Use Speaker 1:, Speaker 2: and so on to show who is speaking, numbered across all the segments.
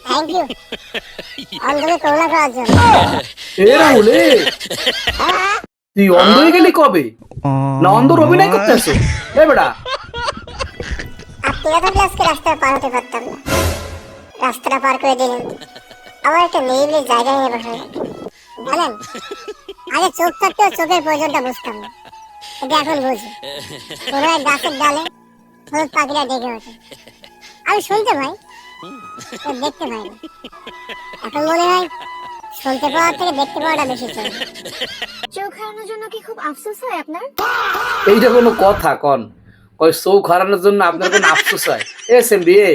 Speaker 1: Thank you অন্ধকে করুণা করার জন্য।
Speaker 2: এ রাহুল এ, তুই অন্ধ হয়ে গেলি কবে? না অন্ধর অভিনয় করতেছো? এ বেটা,
Speaker 1: আপনি থাকলে আজকে রাস্তা পার হতে পারতাম না, রাস্তাটা পার করে দিলেন। আবার একটা নিরিবিলি জায়গায় নিয়ে বসে জানেন, আগে চোখ থাকতেও চোখের প্রয়োজনটা বুঝতাম না, কিন্তু এখন বুঝি। কোনো এক গাছের ডালে হলুদ পাখিরা ডেকে ওঠে, আমি শুনতে পাই তো দেখতে পাই না। এখন মনে হয় শুনতে পাওয়ার থেকে দেখতে পাওয়াটা বেশি চলে।
Speaker 3: চোখ হারানোর জন্য কি খুব আফসোস হয় আপনার?
Speaker 2: এইটা কোনো কথা কন? ওই চোখ হারানোর জন্য আপনার কোনো আফসোস হয়? এ সেমবি এ,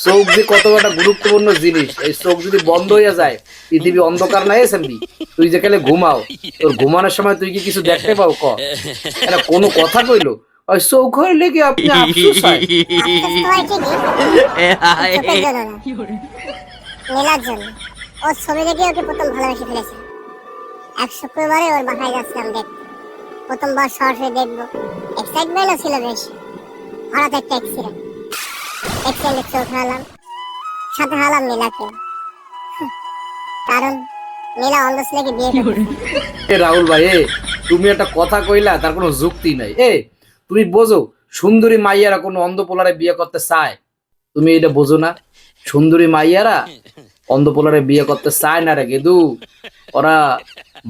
Speaker 2: চোখ যে কত একটা গুরুত্বপূর্ণ জিনিস, এই চোখ যদি বন্ধ হয়ে যায় পৃথিবী অন্ধকার না। সেমবি তুই যেখানে ঘুমাও, তোর ঘুমানোর সময় তুই কি কিছু দেখতে পাও? ক এটা কোনো কথা কইলো? ওই চোখ হইলে কি আপনি আফসোস হয়?
Speaker 1: আফসোস তো হয় ঠিকই, চোখের জন্য না, নীলার জন্য। ওর ছবি দেখে ওকে প্রথম ভালোবেসে ফেলেছে। এক শুক্রবারে ওর বাসায় যাচ্ছিলাম দেখতে, প্রথমবার সরাসরি দেখবো, এক্সাইটমেন্টও ছিল বেশ। হঠাৎ একটা অ্যাক্সিডেন্টে চোখ হারালাম, সাথে হারালাম নীলাকে। কারণ নীলা অন্ধ ছেলেকে বিয়ে করতেছে।
Speaker 2: এ রাহুল ভাই এ, তুমি একটা কথা কইলা তার কোনো যুক্তি নাই। এ তুমি বোঝো সুন্দরী মাইয়ারা কোনো অন্ধ পোলারে বিয়ে করতে চায়? তুমি এটা বোঝো না? সুন্দরী মাইয়ারা অন্ধ পোলারে বিয়ে করতে চায় না রে গেদু। ওরা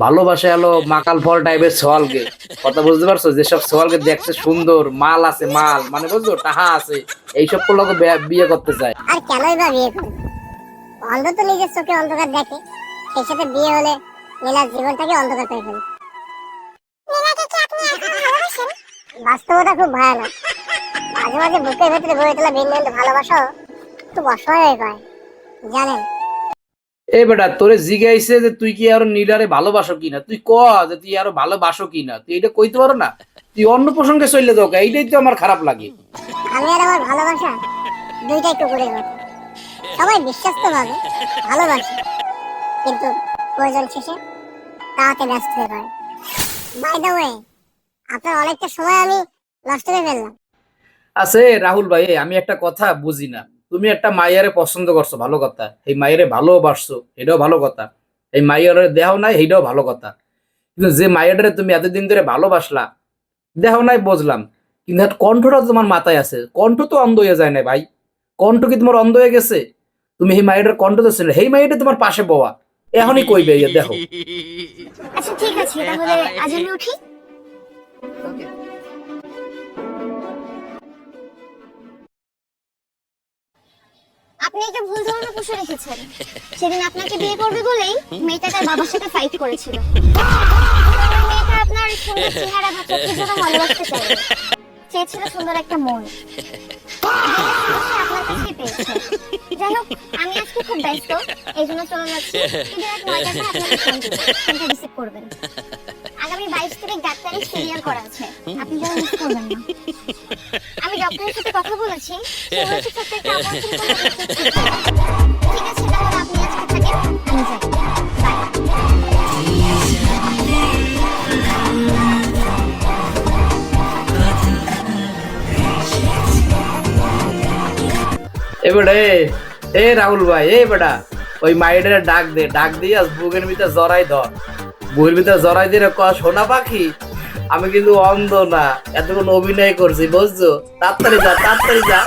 Speaker 2: ভালোবাসে হলো মাকাল ফল টাইপের সোয়ালকে। কথা বুঝতে পারছো? যেসব সোয়ালকে দেখতে সুন্দর, মাল আছে, মাল মানে বুঝছো, টাহা আছে, এইসব পোলাকে বিয়ে করতে চায়।
Speaker 1: আর কেনই বা বিয়ে করবে? অন্ধ তো নিজের চোখে অন্ধকার দেখে, সেই সাথে বিয়ে হলে নীলার জীবনটাকে অন্ধকার করে ফেলে। বাস্তবতা খুব ভয়ানক। মাঝে মাঝে বুকের ভেতরে গড়ে তোলা ভিন্ন ভিন্ন ভালোবাসাও খুব অসহায় হয়ে পড়ে, জানেন।
Speaker 2: এ বেটা, তোরে জিজ্ঞাইছে যে তুই কি আরো নীলারে ভালোবাসো কিনা, তুই ক যে তুই আরো ভালোবাসো কিনা। তুই এটা কইতে পারো না? তুই অন্য প্রসঙ্গে চলে যাও, এইটাই তো আমার খারাপ লাগে।
Speaker 1: আমি আর আমার ভালোবাসা দুইটাই টুকুরের মতো। সবাই বিশ্বাস তো ভাবে ভালোবাসে, কিন্তু প্রয়োজন শেষে তাতে ব্যস্ত হয়ে পড়ে। বাই দ্য ওয়ে, আপনার অনেকটা সময় আমি নষ্ট করে ফেললাম।
Speaker 2: আছে রাহুল ভাই, আমি একটা কথা বুঝি না। তুমি একটা মাইয়ারে পছন্দ করছো, ভালো কথা। এই মাইয়ারে ভালোবাসছো, এটাও ভালো কথা। এই মাইয়ারে দেহ নাই, এইটাও ভালো কথা। কিন্তু যে মাইয়াটারে তুমি এতদিন ধরে ভালোবাসলা, দেহ নাই বুঝলাম, কিন্তু একটা কণ্ঠটা তোমার মাথায় আছে। কণ্ঠ তো অন্ধ হয়ে যায় না ভাই। কণ্ঠ কি তোমার অন্ধ হয়ে গেছে? তুমি এই মাইয়াটার কণ্ঠ তো ছিল, এই মাইয়াটা তোমার পাশে বওয়া, এখনই কইবে ইয়ে দেখো।
Speaker 3: আচ্ছা ঠিক আছে, তাহলে আজ আমি উঠি। আপনি একটা ভুল ধারণা পুষে রেখেছেন। সেদিন আপনাকে বিয়ে করবে বলেই মেয়েটা তার বাবার সাথে ফাইট করেছিল। মেয়েটা আপনার সুন্দর চেহারা বা চোখের জন্য ভালোবাসতে চাইবে, চেয়েছিল সুন্দর একটা মন। আপনার কাছে পেয়েছে। যাই হোক, আমি আজকে খুব ব্যস্ত, এই জন্য চলে যাচ্ছি। কিন্তু রাত 9টায় আপনাকে ফোন দিব, ফোনটা রিসিভ করবেন। আগামী 22 তারিখ ডাক্তারের সিরিয়াল করা আছে, আপনি যেন মিস করবেন না। আমি ডক্টরের সাথে কথা বলেছি, সে বলেছে ছোট্ট একটা অপারেশন করে ঠিক আছে। তাহলে আপনি আজকে থাকেন, আমি যাই।
Speaker 2: এবারে এ রাহুল ভাই, এ বেটা, ওই মাইডারে ডাক দে, ডাক দিয়ে বুকের ভিতরে জড়াই ধর, বুকের ভিতরে জড়াই দিয়ে ক, সোনা পাখি আমি কিন্তু অন্ধ না, এতক্ষণ অভিনয় করছি বুঝছো, তাড়াতাড়ি যা, তাড়াতাড়ি যা।